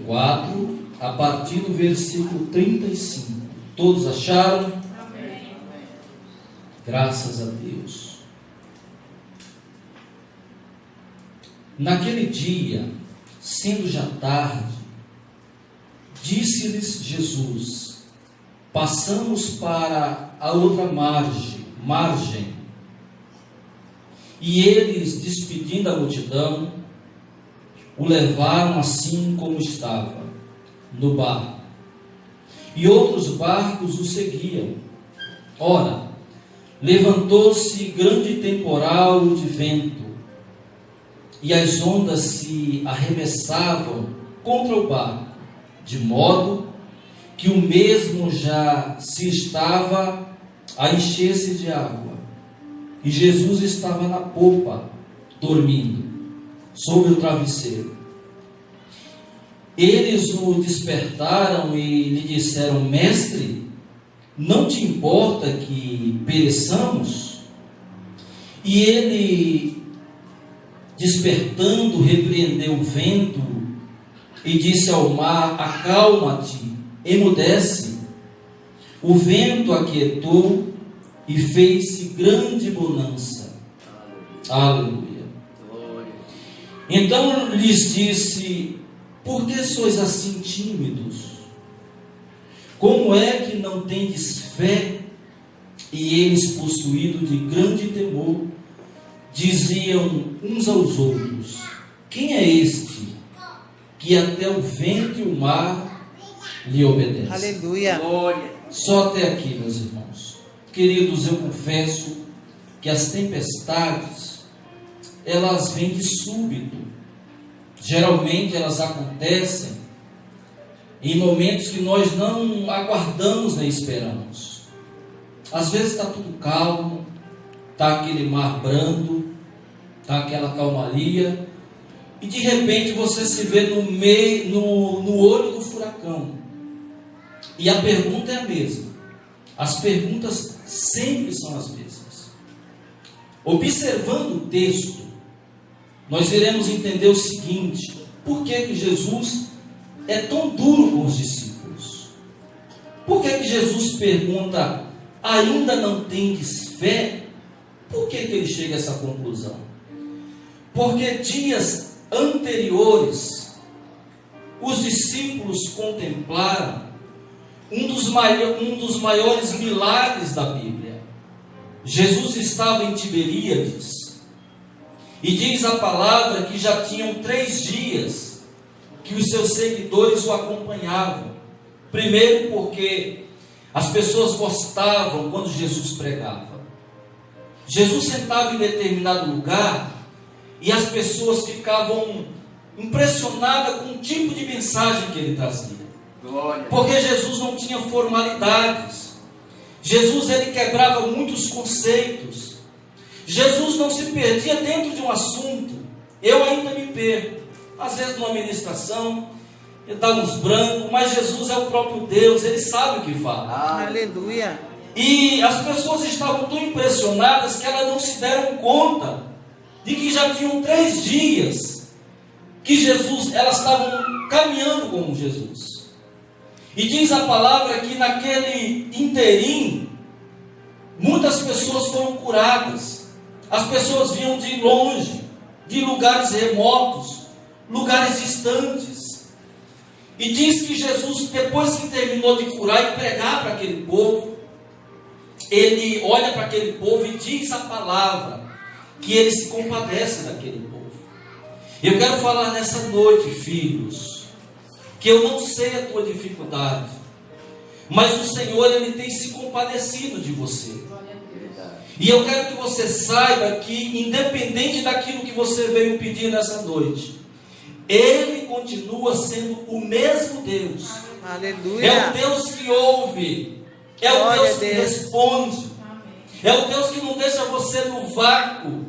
4, a partir do versículo 35. Todos acharam? Amém. Graças a Deus. Naquele dia, sendo já tarde, disse-lhes Jesus: passamos para a outra margem. E eles, despedindo a multidão, o levaram assim como estava, no barco. E outros barcos o seguiam. Ora, levantou-se grande temporal de vento, e as ondas se arremessavam contra o barco, de modo que o mesmo já se estava a encher-se de água. E Jesus estava na popa, dormindo, sobre o travesseiro. Eles o despertaram e lhe disseram: Mestre, não te importa que pereçamos? E ele, despertando, repreendeu o vento e disse ao mar: acalma-te, emudece. O vento aquietou e fez-se grande bonança. Aleluia. Então lhes disse: por que sois assim tímidos? Como é que não tendes fé? E eles, possuídos de grande temor, diziam uns aos outros: quem é este que até o vento e o mar lhe obedecem? Aleluia. Glória. Só até aqui, meus irmãos. Queridos, eu confesso que as tempestades, elas vêm de súbito. Geralmente elas acontecem em momentos que nós não aguardamos nem esperamos. Às vezes está tudo calmo, está aquele mar brando, está aquela calmaria, e de repente você se vê no olho do furacão. E a pergunta é a mesma. As perguntas sempre são as mesmas. Observando o texto, nós iremos entender o seguinte: por que Jesus é tão duro com os discípulos? Por que Jesus pergunta: ainda não tendes fé? Por que ele chega a essa conclusão? Porque dias anteriores, os discípulos contemplaram um dos maiores milagres da Bíblia. Jesus estava em Tiberíades, e diz a palavra que já tinham 3 dias que os seus seguidores o acompanhavam. Primeiro porque as pessoas gostavam quando Jesus pregava. Jesus sentava em determinado lugar e as pessoas ficavam impressionadas com o tipo de mensagem que ele trazia. Glória. Porque Jesus não tinha formalidades. Jesus, ele quebrava muitos conceitos. Jesus não se perdia dentro de um assunto. Eu ainda me perco. Às vezes numa ministração, ele dá uns brancos, mas Jesus é o próprio Deus, ele sabe o que fala. Aleluia. E as pessoas estavam tão impressionadas que elas não se deram conta de que já tinham 3 dias que Jesus, elas estavam caminhando com Jesus. E diz a palavra que naquele interim, muitas pessoas foram curadas. As pessoas vinham de longe, de lugares remotos, lugares distantes. E diz que Jesus, depois que terminou de curar e pregar para aquele povo, ele olha para aquele povo e diz a palavra que ele se compadece daquele povo. Eu quero falar nessa noite, filhos, que eu não sei a tua dificuldade, mas o Senhor, ele tem se compadecido de você. E eu quero que você saiba que, independente daquilo que você veio pedir nessa noite, Ele continua sendo o mesmo Deus. Aleluia. É o Deus que ouve, é o Glória Deus a que Deus. responde, é o Deus que não deixa você no vácuo,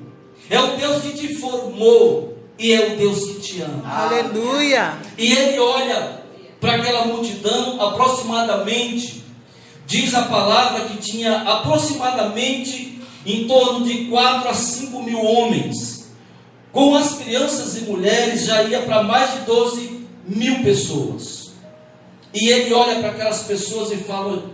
é o Deus que te formou e é o Deus que te ama. Aleluia. E ele olha para aquela multidão, aproximadamente, diz a palavra que tinha aproximadamente em torno de 4 a 5 mil homens. Com as crianças e mulheres já ia para mais de 12 1000 pessoas. E ele olha para aquelas pessoas e fala: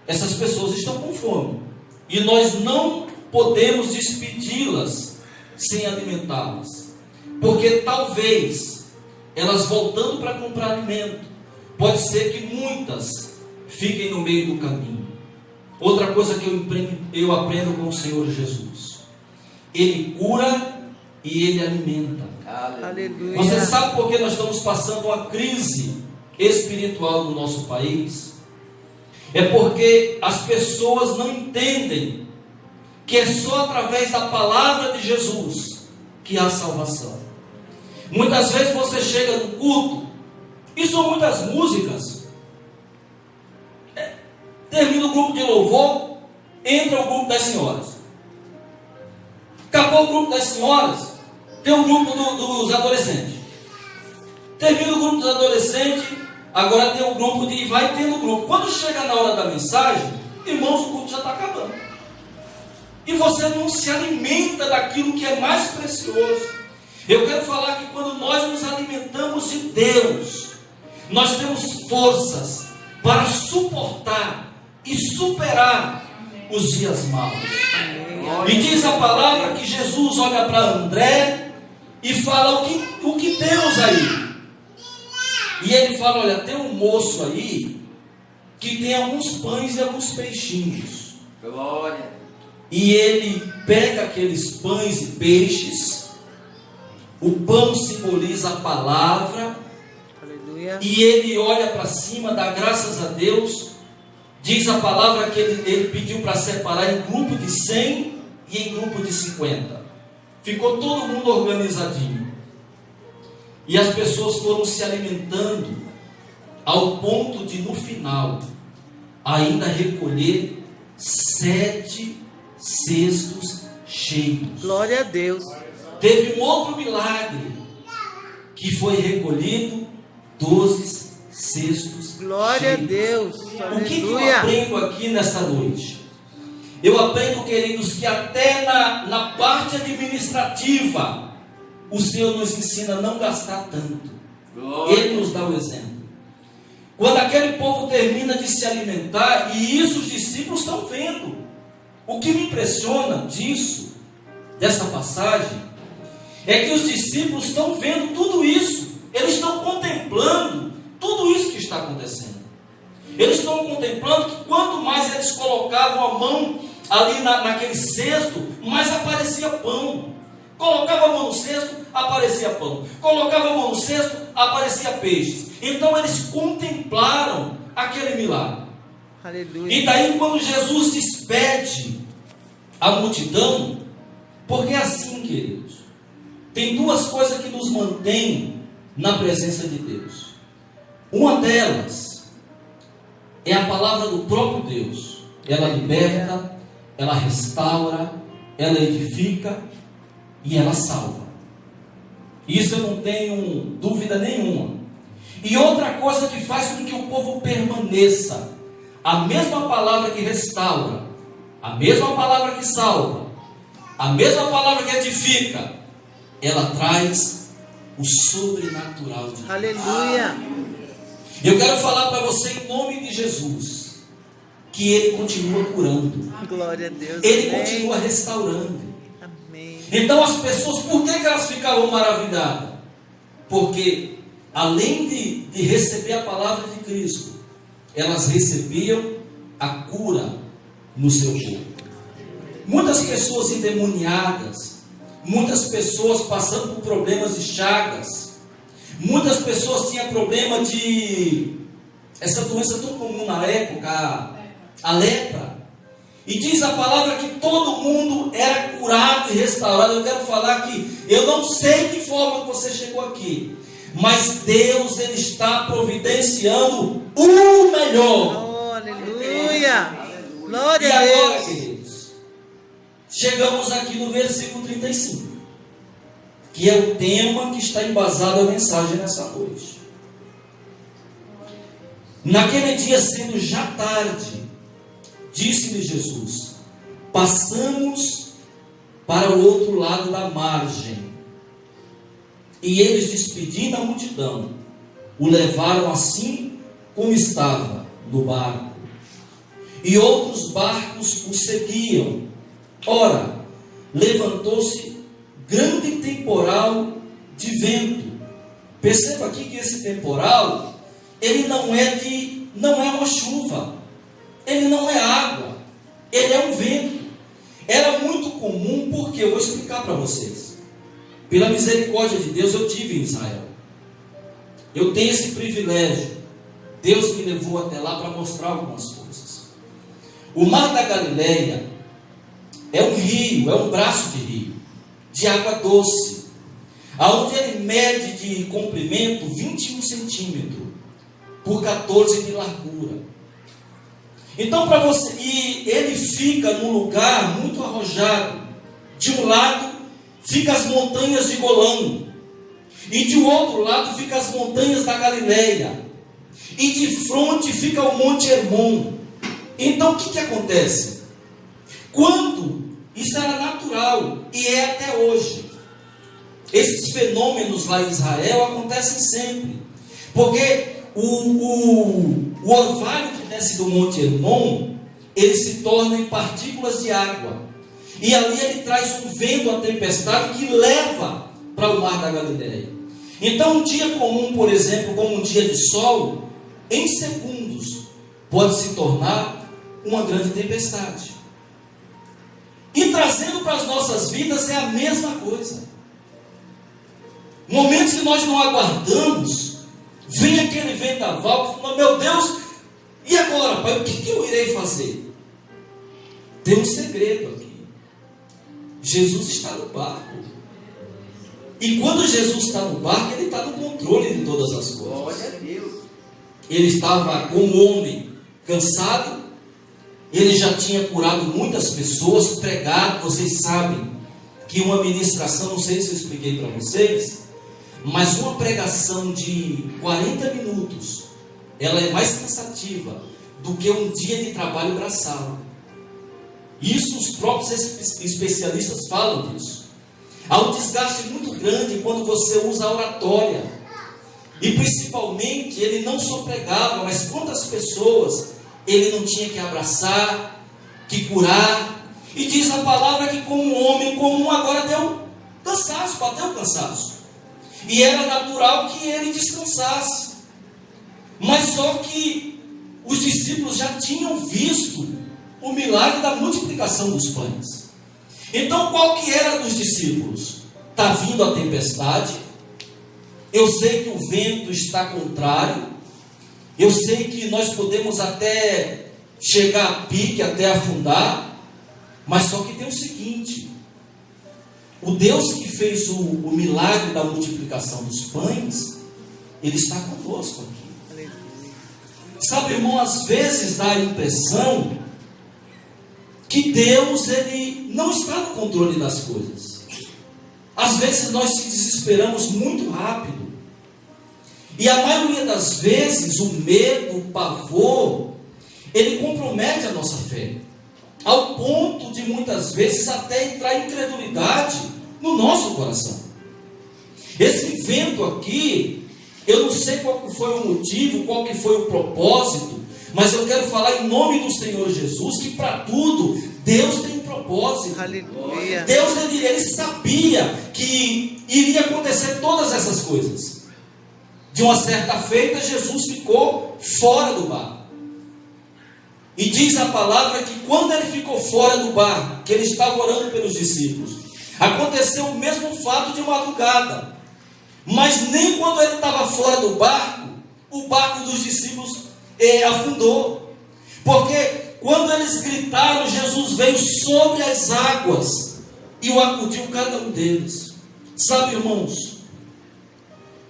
essas pessoas estão com fome. E nós não podemos despedi-las sem alimentá-las. Porque talvez, elas voltando para comprar alimento, pode ser que muitas fiquem no meio do caminho. Outra coisa que eu aprendo com o Senhor Jesus: Ele cura e Ele alimenta. Aleluia. Você sabe por que nós estamos passando uma crise espiritual no nosso país? É porque as pessoas não entendem que é só através da palavra de Jesus que há salvação. Muitas vezes você chega no culto e são muitas músicas. Termina o grupo de louvor, entra o grupo das senhoras. Acabou o grupo das senhoras, tem o grupo dos adolescentes. Termina o grupo dos adolescentes, agora tem o grupo de... vai tendo o grupo. Quando chega na hora da mensagem, irmãos, o culto já está acabando. E você não se alimenta daquilo que é mais precioso. Eu quero falar que quando nós nos alimentamos de Deus, nós temos forças para suportar e superar os dias maus. E diz a palavra que Jesus olha para André e fala: o que temos aí? E ele fala: olha, tem um moço aí que tem alguns pães e alguns peixinhos. Glória. E ele pega aqueles pães e peixes. O pão simboliza a palavra. Aleluia. E ele olha para cima, dá graças a Deus. Diz a palavra que ele pediu para separar em grupo de 100 e em grupo de 50. Ficou todo mundo organizadinho. E as pessoas foram se alimentando ao ponto de, no final, ainda recolher 7 cestos cheios. Glória a Deus. Teve um outro milagre, que foi recolhido 12 cestos Glória cheios. a Deus. O que eu Aleluia. aprendo aqui nesta noite? Eu aprendo, queridos, que até na parte administrativa, o Senhor nos ensina a não gastar tanto. Glória. Ele nos dá o exemplo. Quando aquele povo termina de se alimentar, e isso os discípulos estão vendo. O que me impressiona dessa passagem, é que os discípulos estão vendo tudo isso. Eles estão contemplando tudo isso que está acontecendo. Eles estão contemplando que quanto mais eles colocavam a mão ali naquele cesto, mais aparecia pão. Colocava a mão no cesto, aparecia pão. Colocava a mão no cesto, aparecia peixes. Então eles contemplaram aquele milagre. Aleluia. E daí, quando Jesus despede a multidão, porque é assim, queridos, tem duas coisas que nos mantêm na presença de Deus. Uma delas é a palavra do próprio Deus. Ela liberta, ela restaura, ela edifica e ela salva. Isso eu não tenho dúvida nenhuma. E outra coisa que faz com que o povo permaneça: a mesma palavra que restaura, a mesma palavra que salva, a mesma palavra que edifica, ela traz o sobrenatural de Deus. Aleluia. Eu quero falar para você, em nome de Jesus, que Ele continua curando, Glória a Deus. Ele Amém. continua restaurando. Amém. Então as pessoas, por que elas ficavam maravilhadas? Porque além de receber a palavra de Cristo, elas recebiam a cura no seu corpo. Muitas pessoas endemoniadas, muitas pessoas passando por problemas de chagas, muitas pessoas tinham problema de essa doença tão comum na época, a lepra. E diz a palavra que todo mundo era curado e restaurado. Eu quero falar que eu não sei de que forma você chegou aqui, mas Deus, Ele está providenciando o melhor. Oh, aleluia. Glória E a agora, Deus. queridos, chegamos aqui no versículo 35, que é o tema que está embasado a mensagem nessa noite. Naquele dia, sendo já tarde, disse-lhe Jesus: passamos para o outro lado da margem. E eles, despedindo a multidão, o levaram assim como estava no barco. E outros barcos o seguiam. Ora, levantou-se grande temporal de vento. Perceba aqui que esse temporal, ele não é uma chuva, ele não é água, ele é um vento. Era muito comum, porque eu vou explicar para vocês. Pela misericórdia de Deus, eu tive em Israel. Eu tenho esse privilégio. Deus me levou até lá para mostrar algumas coisas. O Mar da Galileia é um rio, é um braço de rio, de água doce, aonde ele mede de comprimento 21 centímetros por 14 de largura. Então, para você, e ele fica num lugar muito arrojado. De um lado fica as montanhas de Golã, e de outro lado fica as montanhas da Galileia, e de frente fica o Monte Hermon. Então o que acontece? Quando isso era natural, e é até hoje, esses fenômenos lá em Israel acontecem sempre, porque o orvalho que desce do Monte Hermon, ele se torna em partículas de água, e ali ele traz um vento, a tempestade, que leva para o Mar da Galileia. Então um dia comum, por exemplo, como um dia de sol, em segundos pode se tornar uma grande tempestade. E trazendo para as nossas vidas é a mesma coisa. Momentos que nós não aguardamos, vem aquele vendaval, que fala: meu Deus, e agora, pai, o que eu irei fazer? Tem um segredo aqui. Jesus está no barco. E quando Jesus está no barco, ele está no controle de todas as coisas. Glória a Deus. Ele estava como homem, cansado. Ele já tinha curado muitas pessoas, pregado. Vocês sabem que uma ministração, não sei se eu expliquei para vocês, mas uma pregação de 40 minutos, ela é mais cansativa do que um dia de trabalho braçal. Isso os próprios especialistas falam disso. Há um desgaste muito grande quando você usa a oratória. E principalmente, ele não só pregava, mas quantas pessoas ele não tinha que abraçar, que curar. E diz a palavra que como um homem comum agora deu cansaço, bateu cansaço. E era natural que ele descansasse. Mas só que os discípulos já tinham visto o milagre da multiplicação dos pães. Então qual que era dos discípulos? Está vindo a tempestade. Eu sei que o vento está contrário. Eu sei que nós podemos até chegar a pique, até afundar. Mas só que tem o seguinte: o Deus que fez o milagre da multiplicação dos pães, Ele está conosco aqui. Sabe, irmão, às vezes dá a impressão que Deus, Ele não está no controle das coisas. Às vezes nós se desesperamos muito rápido. E a maioria das vezes o medo, o pavor, ele compromete a nossa fé, ao ponto de muitas vezes até entrar incredulidade no nosso coração. Esse vento aqui, eu não sei qual que foi o motivo, qual que foi o propósito, mas eu quero falar em nome do Senhor Jesus que para tudo Deus tem propósito. Aleluia. Deus ele sabia que iria acontecer todas essas coisas. De uma certa feita, Jesus ficou fora do barco. E diz a palavra que quando ele ficou fora do barco, que ele estava orando pelos discípulos, aconteceu o mesmo fato de madrugada. Mas nem quando ele estava fora do barco, o barco dos discípulos afundou. Porque quando eles gritaram, Jesus veio sobre as águas e o acudiu cada um deles. Sabe, irmãos,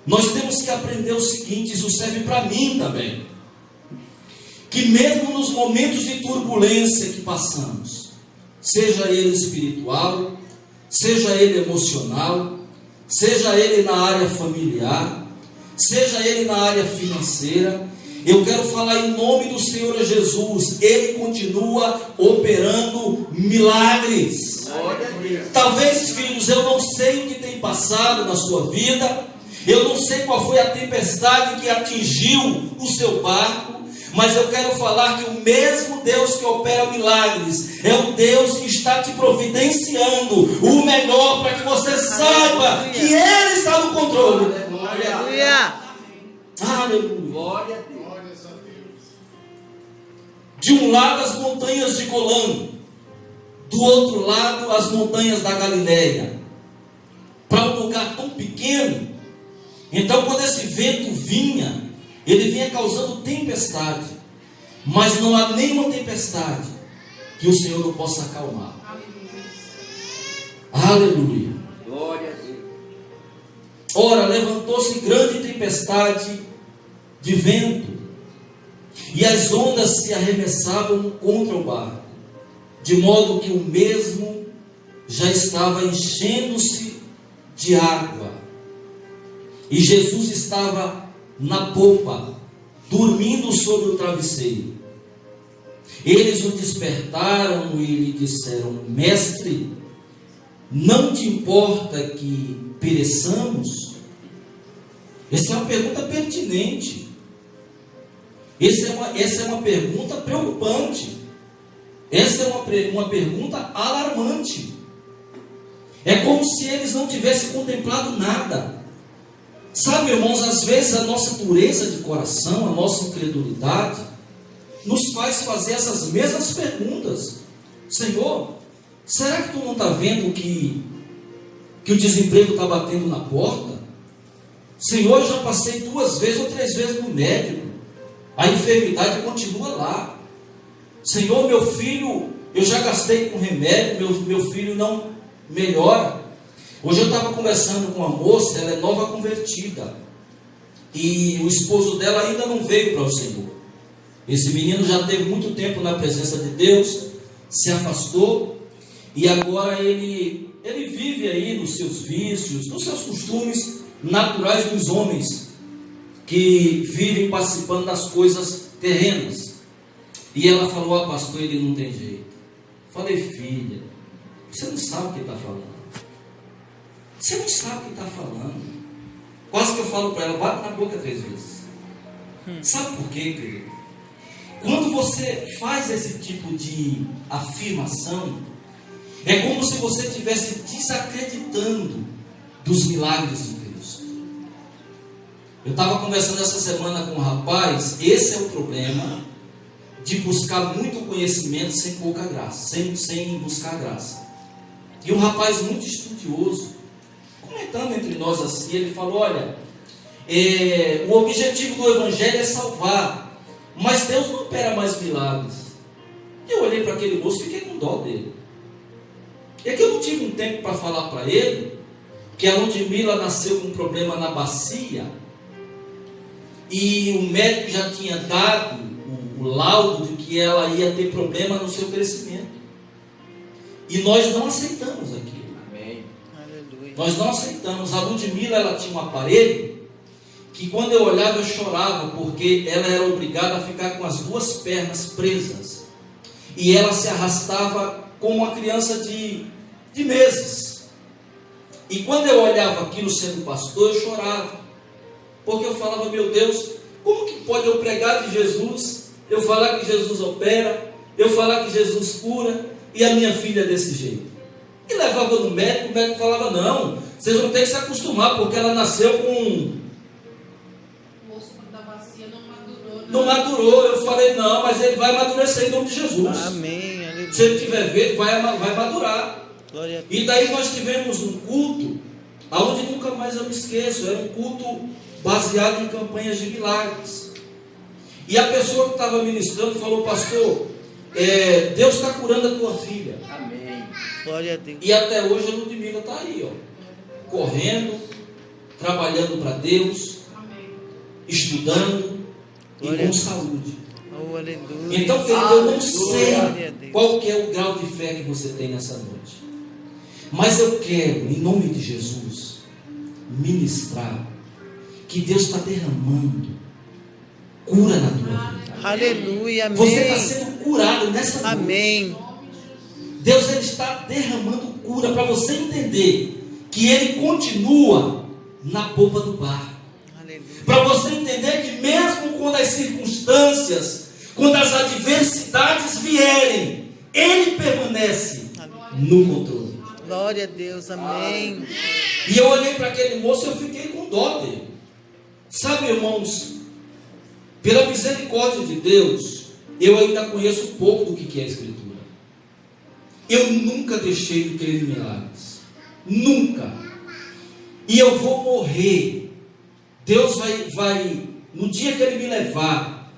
nós temos que aprender o seguinte, isso serve para mim também, que mesmo nos momentos de turbulência que passamos, seja ele espiritual, seja ele emocional, seja ele na área familiar, seja ele na área financeira, eu quero falar em nome do Senhor Jesus, Ele continua operando milagres. Talvez, filhos, eu não sei o que tem passado na sua vida. Eu não sei qual foi a tempestade que atingiu o seu barco, mas eu quero falar que o mesmo Deus que opera milagres é o Deus que está te providenciando o melhor para que você saiba que Ele está no controle. Aleluia. Aleluia. Glória a Deus. De um lado as montanhas de Golã, do outro lado as montanhas da Galileia. Para um lugar tão pequeno. Então quando esse vento vinha, ele vinha causando tempestade. Mas não há nenhuma tempestade que o Senhor não possa acalmar. Aleluia. Glória a Deus. Ora, levantou-se grande tempestade de vento, e as ondas se arremessavam contra o barco, de modo que o mesmo já estava enchendo-se de água. E Jesus estava na popa, dormindo sobre o travesseiro. Eles o despertaram e lhe disseram: Mestre, não te importa que pereçamos? Essa é uma pergunta pertinente. Essa é uma pergunta preocupante. Essa é uma pergunta alarmante. É como se eles não tivessem contemplado nada. Sabe, irmãos, às vezes a nossa dureza de coração, a nossa incredulidade, nos faz fazer essas mesmas perguntas. Senhor, será que tu não está vendo que o desemprego está batendo na porta? Senhor, eu já passei 2 vezes ou 3 vezes no médico, a enfermidade continua lá. Senhor, meu filho, eu já gastei com remédio, meu filho não melhora. Hoje eu estava conversando com uma moça, ela é nova convertida, e o esposo dela ainda não veio para o Senhor. Esse menino já teve muito tempo na presença de Deus, se afastou, e agora ele vive aí nos seus vícios, nos seus costumes naturais dos homens, que vivem participando das coisas terrenas. E ela falou: pastor, ele não tem jeito. Falei: filha, você não sabe o que está falando. Você não sabe o que está falando. Quase que eu falo para ela: bate na boca 3 vezes. Sabe por quê, querido? Quando você faz esse tipo de afirmação, é como se você estivesse desacreditando dos milagres de Cristo. Eu estava conversando essa semana com um rapaz. Esse é o problema de buscar muito conhecimento sem pouca graça, sem buscar graça. E um rapaz muito estudioso, comentando entre nós assim, ele falou: olha, o objetivo do Evangelho é salvar, mas Deus não opera mais milagres. E eu olhei para aquele moço e fiquei com dó dele. É que eu não tive um tempo para falar para ele que a Ludmila nasceu com um problema na bacia, e o médico já tinha dado o laudo de que ela ia ter problema no seu crescimento. E nós não aceitamos aquilo. Amém. Nós não aceitamos. A Ludmila, ela tinha um aparelho que quando eu olhava eu chorava, porque ela era obrigada a ficar com as 2 pernas presas. E ela se arrastava como uma criança de meses. E quando eu olhava aquilo sendo pastor, eu chorava. Porque eu falava: meu Deus, como que pode eu pregar de Jesus, eu falar que Jesus opera, eu falar que Jesus cura, e a minha filha é desse jeito? E levava no médico, o médico falava: não, vocês vão ter que se acostumar, porque ela nasceu com... O moço da bacia não madurou. Não madurou. Eu falei: não, mas ele vai amadurecer em nome de Jesus. Amém. Aleluia. Se ele tiver verde, vai madurar. Glória a Deus. E daí nós tivemos um culto, aonde nunca mais eu me esqueço, era um culto baseado em campanhas de milagres. E a pessoa que estava ministrando falou: pastor, Deus está curando a tua filha. Amém. Glória a Deus. E até hoje a Ludmila está aí, ó, correndo, trabalhando para Deus, Amém. estudando e Glória a com Deus. saúde. Oh, aleluia. Então, querido, eu não Glória a sei Deus. qual que é o grau de fé que você tem nessa noite, mas eu quero, em nome de Jesus, ministrar que Deus está derramando cura na tua vida. Aleluia. Amém. Você está sendo curado nessa noite. Amém. Deus, ele está derramando cura para você entender que ele continua na polpa do barco. Aleluia. Para você entender que mesmo quando as circunstâncias, quando as adversidades vierem, ele permanece no controle. Glória a Deus, amém. E eu olhei para aquele moço e eu fiquei com dó dele. Sabe, irmãos, pela misericórdia de Deus, eu ainda conheço pouco do que é a Escritura. Eu nunca deixei de crer em milagres. Nunca. E eu vou morrer. Deus vai, no dia que Ele me levar,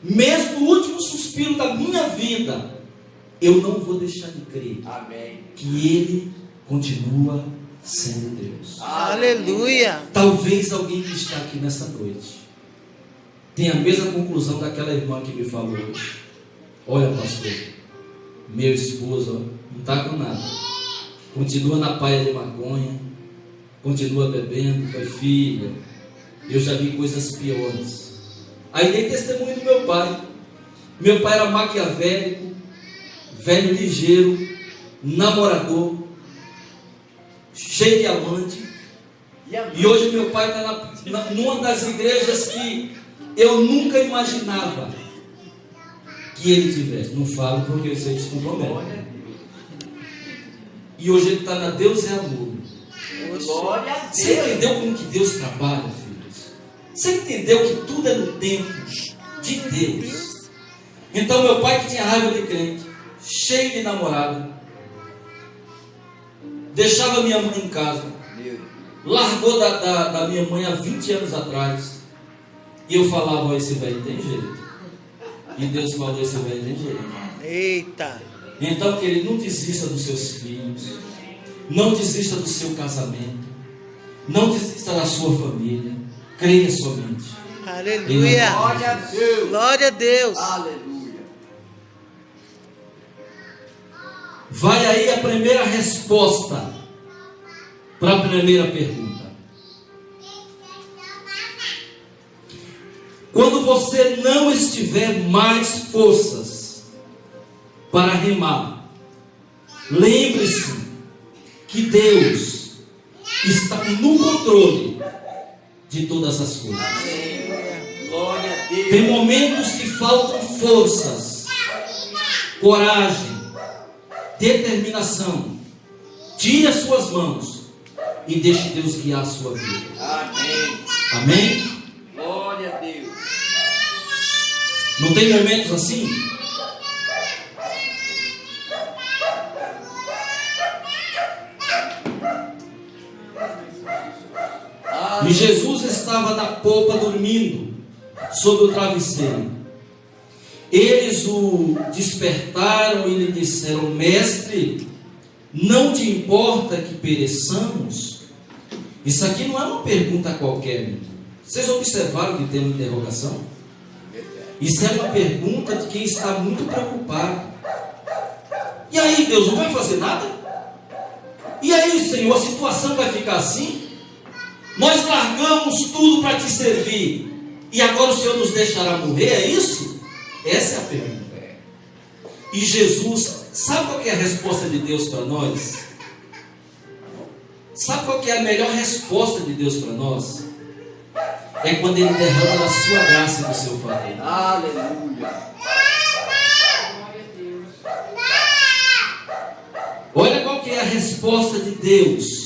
mesmo no último suspiro da minha vida, eu não vou deixar de crer. Amém. Que Ele continua sendo Deus. Aleluia. Talvez alguém que está aqui nessa noite tenha a mesma conclusão daquela irmã que me falou hoje. Olha, pastor, meu esposo não está com nada, continua na paia de maconha, continua bebendo. Foi, filha, eu já vi coisas piores. Aí dei testemunho do meu pai. Meu pai era maquiavélico, velho ligeiro, namorador, cheio de amante. E hoje meu pai está numa das igrejas que eu nunca imaginava que ele tivesse. Não falo porque eu sei que se compromete. E hoje ele está na Deus é Amor. Glória a Deus. Você entendeu como que Deus trabalha, filhos? Você entendeu que tudo é no tempo de Deus? Então meu pai, que tinha raiva de crente, cheio de namorada, deixava minha mãe em casa, largou da minha mãe há 20 anos atrás. E eu falava: ó, esse velho tem jeito. E Deus falou: esse velho tem jeito. Eita. Então, querido, não desista dos seus filhos, não desista do seu casamento, não desista da sua família. Creia somente. Aleluia. Glória a Deus. Glória a Deus. Aleluia. Vai aí a primeira resposta para a primeira pergunta. Quando você não estiver mais forças para remar, lembre-se que Deus está no controle de todas as coisas. Glória a Deus. Tem momentos que faltam forças, coragem, determinação. Tire as suas mãos e deixe Deus guiar a sua vida. Amém. Amém? Glória a Deus. Não tem momentos assim? E Jesus estava na polpa dormindo sobre o travesseiro. Eles o despertaram e lhe disseram: mestre, não te importa que pereçamos? Isso aqui não é uma pergunta qualquer. Vocês observaram que tem uma interrogação? Isso é uma pergunta de quem está muito preocupado. E aí, Deus não vai fazer nada? E aí, Senhor, a situação vai ficar assim? Nós largamos tudo para te servir e agora o Senhor nos deixará morrer, é isso? Essa é a pergunta. E Jesus, sabe qual que é a resposta de Deus para nós? Sabe qual que é a melhor resposta de Deus para nós? É quando Ele derrama da sua graça e do seu favor. Aleluia. Olha qual que é a resposta de Deus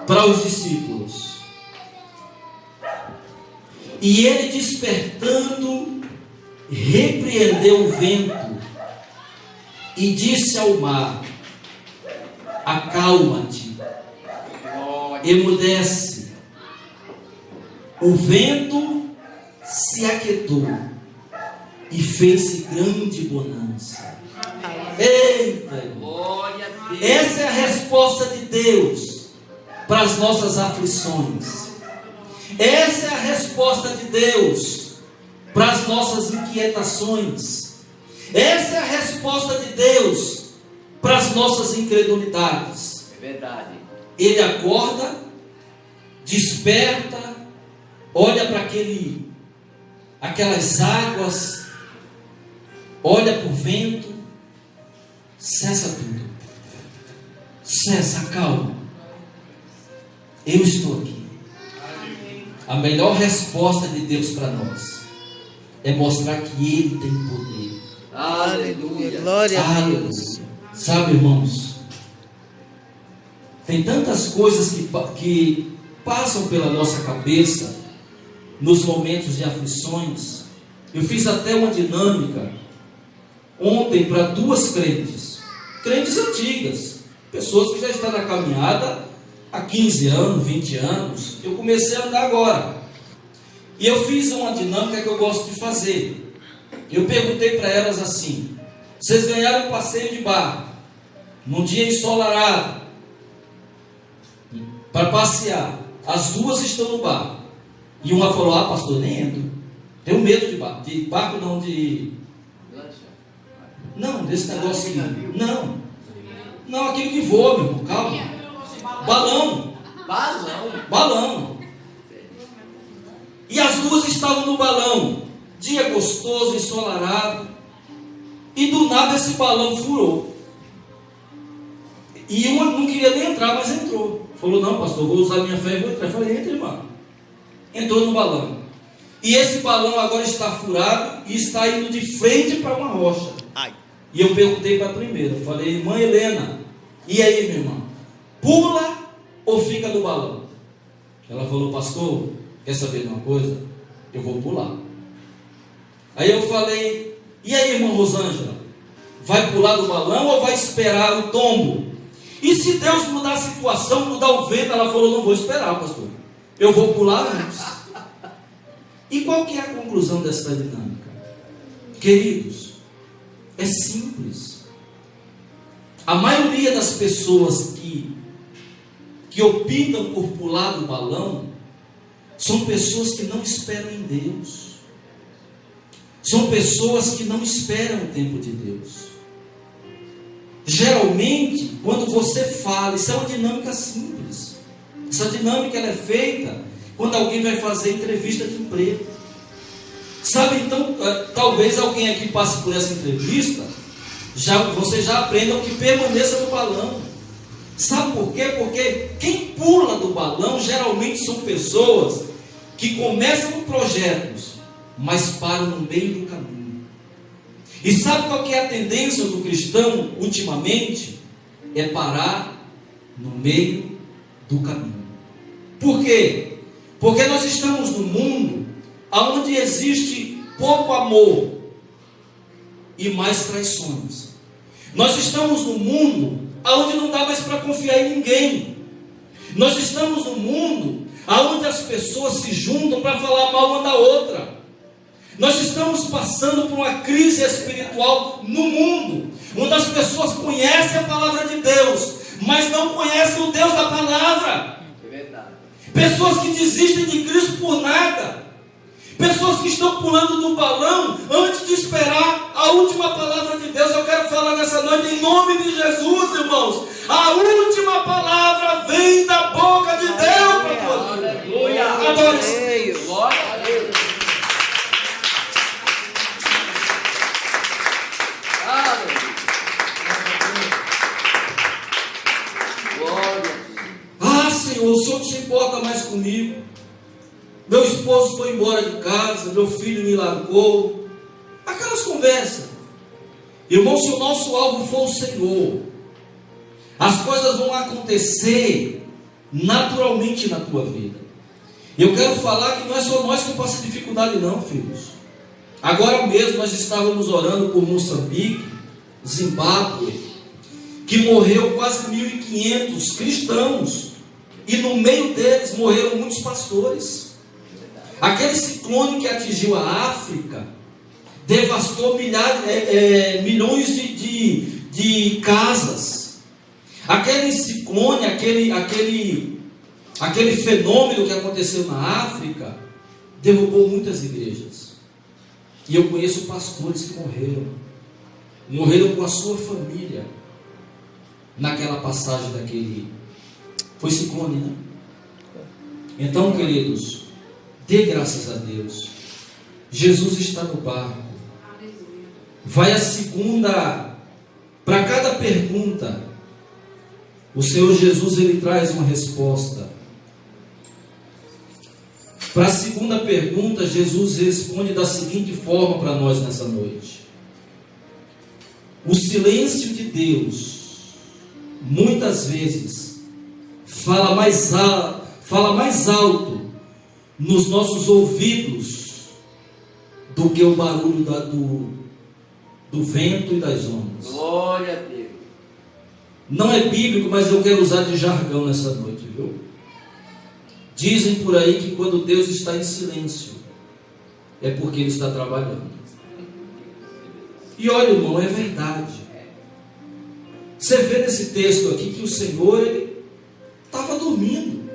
para os discípulos. E ele, despertando, repreendeu o vento e disse ao mar: acalma-te, emudece. O vento se aquietou e fez-se grande bonança. Eita! Glória a Deus. Essa é a resposta de Deus para as nossas aflições. Essa é a resposta de Deus para as nossas inquietações. Essa é a resposta de Deus para as nossas incredulidades. É verdade. Ele acorda, desperta, olha para aquelas águas, olha para o vento, cessa tudo. César, calma. Eu estou aqui. A melhor resposta de Deus para nós é mostrar que Ele tem poder. Aleluia. Glória a Deus. Aleluia. Sabe, irmãos, tem tantas coisas que passam pela nossa cabeça nos momentos de aflições. Eu fiz até uma dinâmica ontem para duas crentes antigas, pessoas que já estão na caminhada há 15 anos, 20 anos. Eu comecei a andar agora. E eu fiz uma dinâmica que eu gosto de fazer. Eu perguntei para elas assim: vocês ganharam um passeio de barco num dia ensolarado para passear. As duas estão no barco. E uma falou: ah, pastor, nem entro. Tenho medo de barco. De barco não, não, desse negócio aqui. Não, aquele que voa, meu irmão, calma. Balão. E as duas estavam no balão. Dia gostoso, ensolarado. E do nada esse balão furou. E uma não queria nem entrar, mas entrou. Falou: não, pastor, vou usar minha fé e vou entrar. Eu falei: entra, irmão. Entrou no balão. E esse balão agora está furado e está indo de frente para uma rocha. E eu perguntei para a primeira, falei: irmã Helena, e aí, minha irmã? Pula ou fica no balão? Ela falou: pastor, quer saber de uma coisa? Eu vou pular. Aí eu falei: e aí, irmã Rosângela? Vai pular do balão ou vai esperar o tombo? E se Deus mudar a situação, mudar o vento? Ela falou: não vou esperar, pastor, eu vou pular antes. E qual que é a conclusão dessa dinâmica? Queridos, é simples. A maioria das pessoas que optam por pular do balão são pessoas que não esperam em Deus. São pessoas que não esperam o tempo de Deus. Geralmente, quando você fala, isso é uma dinâmica simples. Essa dinâmica ela é feita quando alguém vai fazer entrevista de emprego. Sabe, então, talvez alguém aqui passe por essa entrevista, você já aprenda que permaneça no balão. Sabe por quê? Porque quem pula do balão geralmente são pessoas que começam projetos, mas param no meio do caminho. E sabe qual que é a tendência do cristão ultimamente? É parar no meio do caminho. Por quê? Porque nós estamos num mundo onde existe pouco amor e mais traições. Nós estamos num mundo onde não dá mais para confiar em ninguém. Nós estamos num mundo onde as pessoas se juntam para falar mal uma da outra. Nós estamos passando por uma crise espiritual no mundo, onde as pessoas conhecem a palavra de Deus, mas não conhecem o Deus da palavra. É verdade. Pessoas que desistem de Cristo por nada. Pessoas que estão pulando do balão antes de esperar a última palavra de Deus. Eu quero falar nessa noite em nome de Jesus, irmãos. A última palavra vem da boca de Deus para a tua vida. Aleluia. Adore esse Deus. Glória a Deus. Ah, Senhor, o Senhor não se importa mais comigo. Meu esposo foi embora de casa, meu filho me largou. Aquelas conversas. Irmão, se o nosso alvo for o Senhor, as coisas vão acontecer naturalmente na tua vida. Eu quero falar que não é só nós que passamos dificuldade não, filhos. Agora mesmo nós estávamos orando por Moçambique, Zimbábue, que morreu quase 1.500 cristãos, e no meio deles morreram muitos pastores. Aquele ciclone que atingiu a África devastou milhões de casas. Aquele ciclone, aquele fenômeno que aconteceu na África derrubou muitas igrejas. E eu conheço pastores que morreram com a sua família naquela passagem foi ciclone, né? Então, queridos, dê graças a Deus. Jesus está no barco. Vai a segunda, para cada pergunta, o Senhor Jesus ele traz uma resposta. Para a segunda pergunta, Jesus responde da seguinte forma para nós nessa noite: o silêncio de Deus, muitas vezes, fala mais alto nos nossos ouvidos do que o barulho do vento e das ondas. Glória a Deus. Não é bíblico, mas eu quero usar de jargão nessa noite, viu? Dizem por aí que quando Deus está em silêncio, é porque Ele está trabalhando. E olha, irmão, é verdade. Você vê nesse texto aqui que o Senhor, Ele estava dormindo.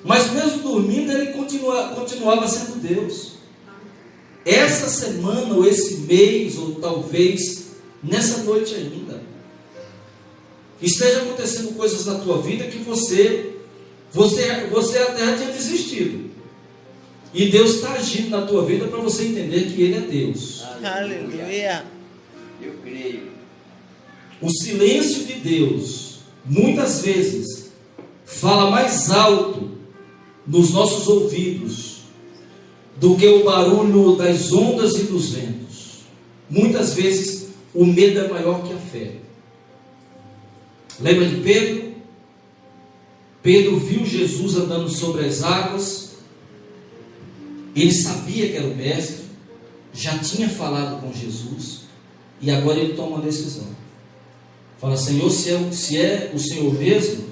Mas mesmo dormindo, Ele continuava sendo Deus. Essa semana, ou esse mês, ou talvez nessa noite ainda, esteja acontecendo coisas na tua vida que você até tinha desistido. E Deus está agindo na tua vida para você entender que Ele é Deus. Aleluia. Eu creio. O silêncio de Deus, muitas vezes, fala mais alto nos nossos ouvidos do que o barulho das ondas e dos ventos. Muitas vezes, o medo é maior que a fé. Lembra de Pedro? Pedro viu Jesus andando sobre as águas. Ele sabia que era o mestre, já tinha falado com Jesus, e agora ele toma uma decisão. Fala: Senhor, se é o Senhor mesmo,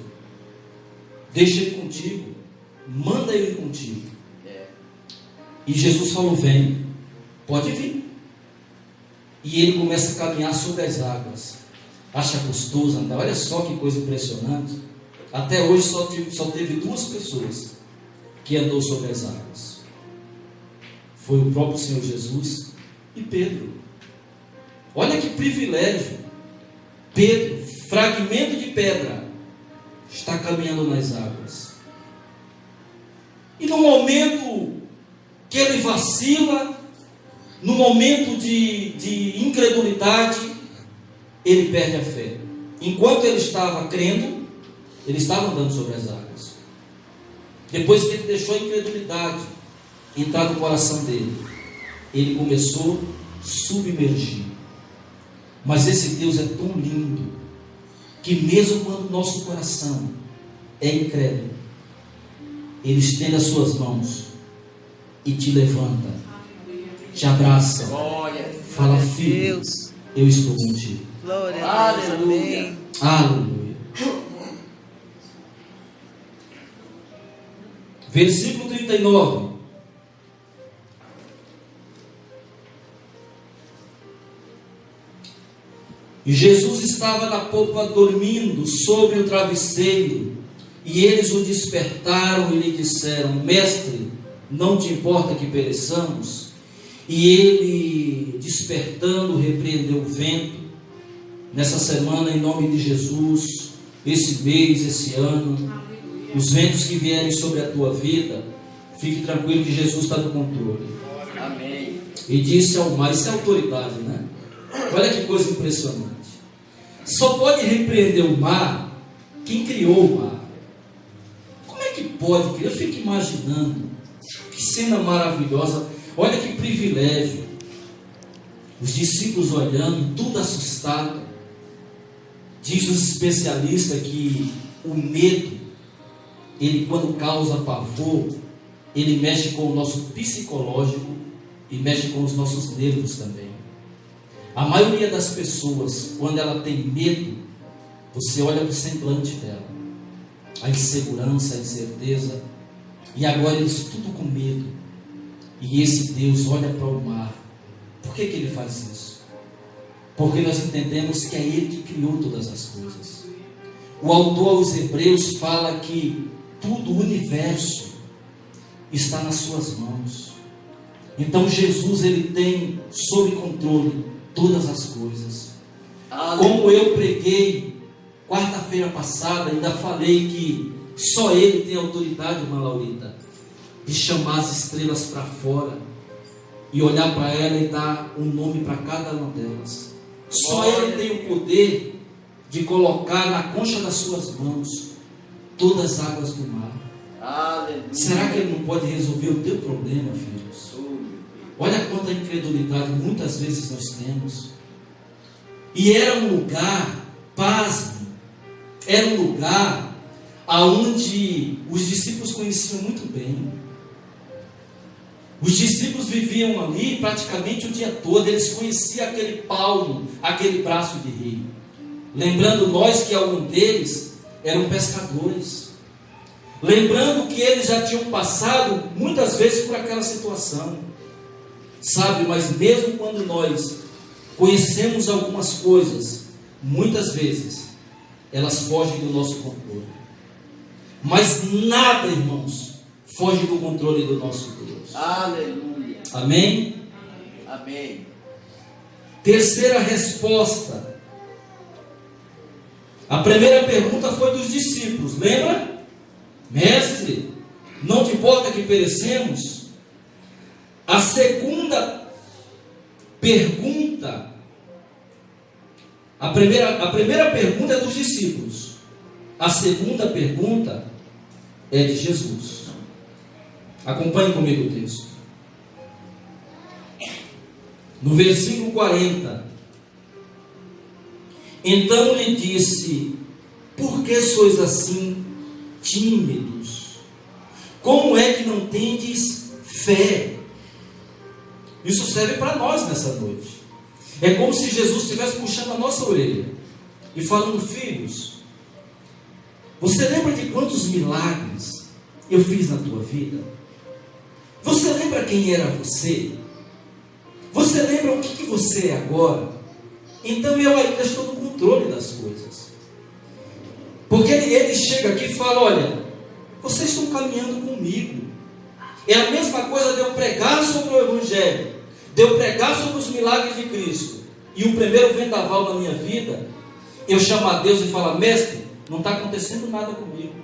deixa ele contigo, manda ele contigo. E Jesus falou: vem, pode vir. E ele começa a caminhar sobre as águas. Acha gostoso andar. Olha só que coisa impressionante. Até hoje só teve duas pessoas que andou sobre as águas. Foi o próprio Senhor Jesus e Pedro. Olha que privilégio. Pedro, fragmento de pedra, está caminhando nas águas. E no momento que ele vacila, no momento de incredulidade, ele perde a fé. Enquanto ele estava crendo, ele estava andando sobre as águas. Depois que ele deixou a incredulidade entrar no coração dele, ele começou a submergir. Mas esse Deus é tão lindo, que mesmo quando o nosso coração é incrédulo, Ele estende as suas mãos e te levanta, te abraça, fala: filho, eu estou contigo. Glória a Deus. Amém. Aleluia. Versículo 39. E Jesus estava na popa dormindo sobre o travesseiro, e eles o despertaram e lhe disseram: Mestre, não te importa que pereçamos? E ele, despertando, repreendeu o vento. Nessa semana, em nome de Jesus, esse mês, esse ano, os ventos que vierem sobre a tua vida, fique tranquilo que Jesus está no controle. Amém. E disse ao mar: isso é autoridade, né? Olha que coisa impressionante. Só pode repreender o mar quem criou o mar. Como é que pode? Eu fico imaginando. Que cena maravilhosa. Olha que privilégio. Os discípulos olhando, tudo assustado. Diz os especialistas que o medo, ele quando causa pavor, ele mexe com o nosso psicológico e mexe com os nossos nervos também. A maioria das pessoas, quando ela tem medo, você olha para o semblante dela, a insegurança, a incerteza, e agora eles tudo com medo. E esse Deus olha para o mar. Por que ele faz isso? Porque nós entendemos que é Ele que criou todas as coisas. O autor aos Hebreus fala que tudo o universo está nas suas mãos. Então Jesus, ele tem sob controle todas as coisas. Como eu preguei quarta-feira passada, ainda falei que só Ele tem autoridade, irmã Laurita, de chamar as estrelas para fora e olhar para ela e dar um nome para cada uma delas. Só Ele tem o poder de colocar na concha das suas mãos todas as águas do mar. Aleluia. Será que Ele não pode resolver o teu problema, filhos? Olha quanta incredulidade muitas vezes nós temos. E era um lugar, pasme, era um lugar aonde os discípulos conheciam muito bem. Os discípulos viviam ali praticamente o dia todo. Eles conheciam aquele palmo, aquele braço de rio. Lembrando nós que algum deles eram pescadores. Lembrando que eles já tinham passado muitas vezes por aquela situação. Sabe, mas mesmo quando nós conhecemos algumas coisas, muitas vezes elas fogem do nosso controle. Mas nada, irmãos, foge do controle do nosso Deus. Aleluia. Amém? Amém. Terceira resposta. A primeira pergunta foi dos discípulos, lembra? Mestre, não te importa que perecemos? A segunda pergunta, a primeira pergunta é dos discípulos. A segunda pergunta é de Jesus. Acompanhe comigo o texto. No versículo 40. Então lhe disse: por que sois assim tímidos? Como é que não tendes fé? Isso serve para nós nessa noite. É como se Jesus estivesse puxando a nossa orelha e falando: filhos, você lembra de quantos milagres eu fiz na tua vida? Você lembra quem era você? Você lembra o que você é agora? Então eu ainda estou no controle das coisas. Porque ele chega aqui e fala: olha, vocês estão caminhando comigo. É a mesma coisa de eu pregar sobre o Evangelho, de eu pregar sobre os milagres de Cristo, e o primeiro vendaval na minha vida, eu chamo a Deus e falo: mestre, não está acontecendo nada comigo.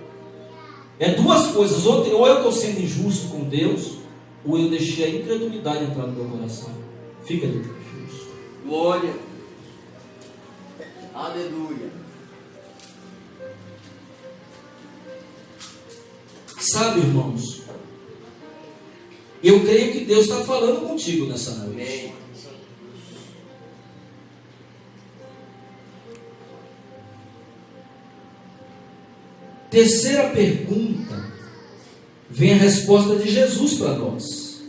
É duas coisas: ou eu estou sendo injusto com Deus, ou eu deixei a incredulidade entrar no meu coração. Fica de filhos. Glória. Aleluia. Sabe, irmãos, eu creio que Deus está falando contigo nessa noite. Amém. Terceira pergunta, vem a resposta de Jesus para nós.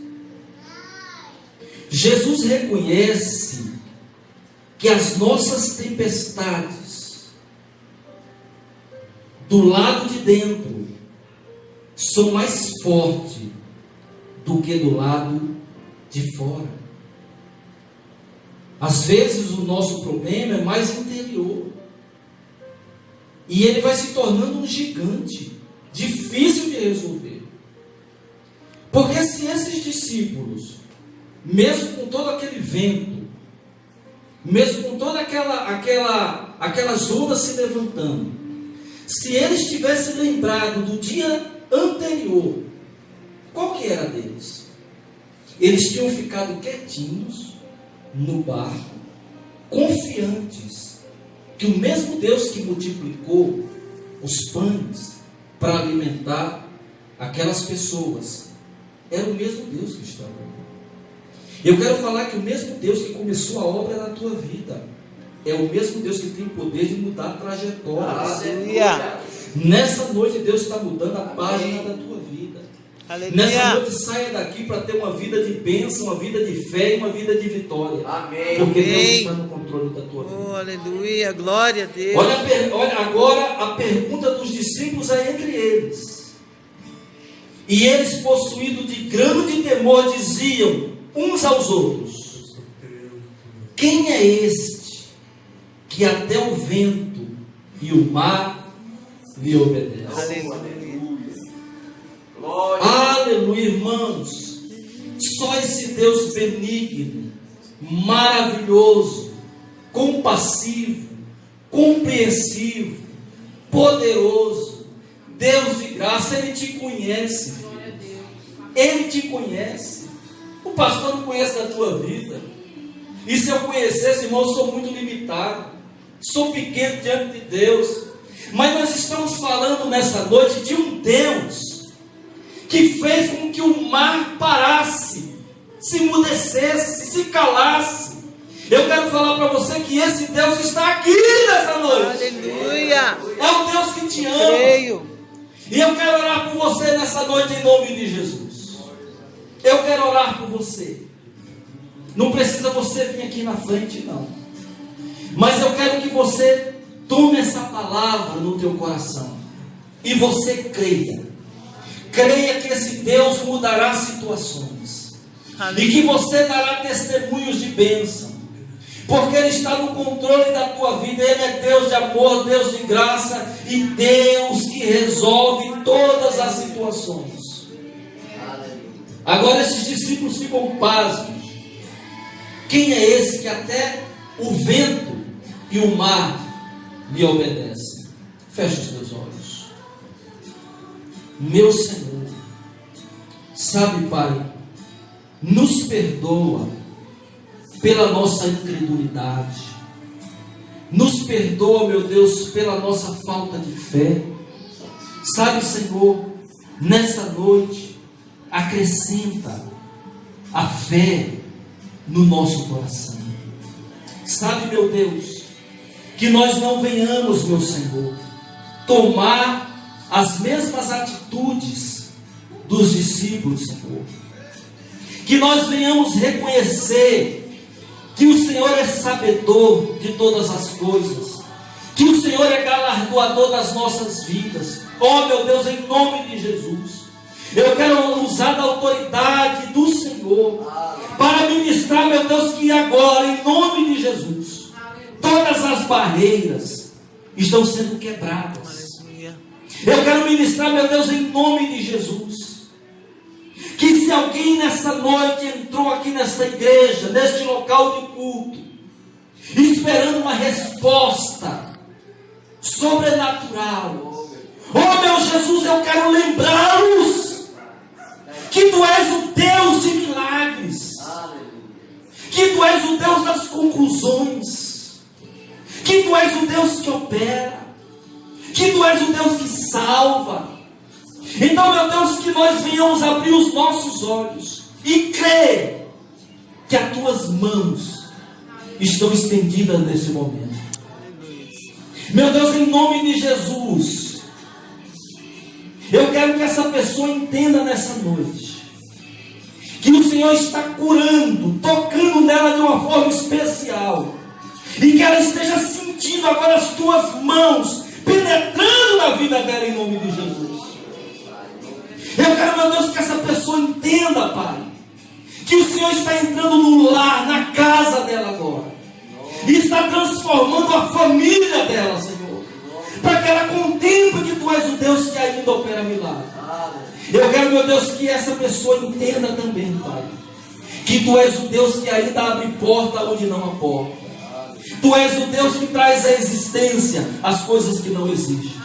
Jesus reconhece que as nossas tempestades do lado de dentro são mais fortes do que do lado de fora. Às vezes o nosso problema é mais interior. E ele vai se tornando um gigante, difícil de resolver. Porque se esses discípulos, mesmo com todo aquele vento, mesmo com toda aquelas ondas se levantando, se eles tivessem lembrado do dia anterior, qual que era deles? Eles tinham ficado quietinhos no barco, confiantes que o mesmo Deus que multiplicou os pães para alimentar aquelas pessoas era o mesmo Deus que estava ali. Eu quero falar que o mesmo Deus que começou a obra na tua vida é o mesmo Deus que tem poder de mudar trajetórias. Aleluia. Nessa noite Deus está mudando a página da tua vida. Aleluia. Nessa noite saia daqui para ter uma vida de bênção, uma vida de fé e uma vida de vitória. Amém. Porque Deus Amém. está no controle da tua vida. Oh, aleluia. Glória a Deus. Olha agora, a pergunta dos discípulos é entre eles. E eles, possuídos de grande temor, diziam uns aos outros: quem é este que até o vento e o mar lhe obedecem? Aleluia. Glória. Aleluia, irmãos. Só esse Deus benigno, maravilhoso, compassivo, compreensivo, poderoso, Deus de graça, Ele te conhece, filho. Ele te conhece. O pastor não conhece a tua vida. E se eu conhecesse, irmão, eu sou muito limitado. sou pequeno diante de Deus. Mas nós estamos falando nessa noite de um Deus que fez com que o mar parasse, se emudecesse, se calasse. Eu quero falar para você que esse Deus está aqui nessa noite. Aleluia. É o Deus que te ama. Creio. E eu quero orar por você nessa noite em nome de Jesus. Eu quero orar por você. Não precisa você vir aqui na frente, não. Mas eu quero que você tome essa palavra no teu coração. E você creia. Creia que esse Deus mudará situações. E que você dará testemunhos de bênção. Porque Ele está no controle da tua vida. Ele é Deus de amor, Deus de graça e Deus que resolve todas as situações. Agora esses discípulos ficam pasmos. Quem é esse que até o vento e o mar lhe obedecem? Feche os teus olhos. Meu Senhor, sabe, Pai, nos perdoa pela nossa incredulidade. Nos perdoa, meu Deus, pela nossa falta de fé. Sabe, Senhor, nessa noite, acrescenta a fé no nosso coração. Sabe, meu Deus, que nós não venhamos, meu Senhor, tomar as mesmas atitudes dos discípulos, Senhor. Que nós venhamos reconhecer que o Senhor é sabedor de todas as coisas, que o Senhor é galardoador das nossas vidas. Oh, meu Deus, em nome de Jesus, eu quero usar da autoridade do Senhor para ministrar, meu Deus, que agora, em nome de Jesus, todas as barreiras estão sendo quebradas. Eu quero ministrar, meu Deus, em nome de Jesus, que se alguém nessa noite entrou aqui nesta igreja, neste local de culto, esperando uma resposta sobrenatural, oh meu Jesus, eu quero lembrá-los que Tu és o Deus de milagres, que Tu és o Deus das conclusões, que Tu és o Deus que opera, que Tu és o Deus que salva. Então, meu Deus, que nós venhamos abrir os nossos olhos e crer que as Tuas mãos estão estendidas nesse momento. Meu Deus, em nome de Jesus, eu quero que essa pessoa entenda nessa noite que o Senhor está curando, tocando nela de uma forma especial, e que ela esteja sentindo agora as Tuas mãos penetrando na vida dela em nome de Jesus. Eu quero, meu Deus, que essa pessoa entenda, Pai, que o Senhor está entrando no lar, na casa dela agora, e está transformando a família dela, Senhor, para que ela contemple que Tu és o Deus que ainda opera milagre. Eu quero, meu Deus, que essa pessoa entenda também, Pai, que Tu és o Deus que ainda abre porta onde não há porta. Tu és o Deus que traz à existência as coisas que não existem.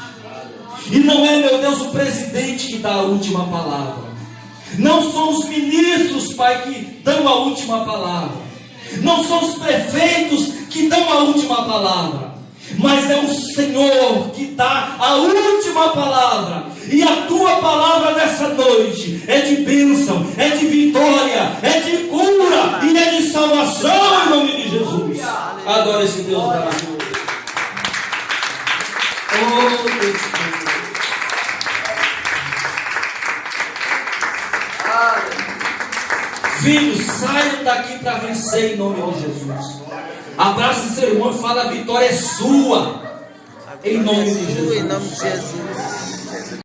E não é, meu Deus, o presidente que dá a última palavra. Não são os ministros, Pai, que dão a última palavra. Não são os prefeitos que dão a última palavra. Mas é o Senhor que dá a última palavra. E a Tua palavra nessa noite é de bênção, é de vitória, é de cura e é de salvação em nome de Jesus. Adora esse Deus maravilhoso. Oh, Deus. Filhos, saiam daqui para vencer em nome de Jesus. Abraça seu irmão e fala: a vitória é sua. Em nome de Jesus. Em nome de Jesus.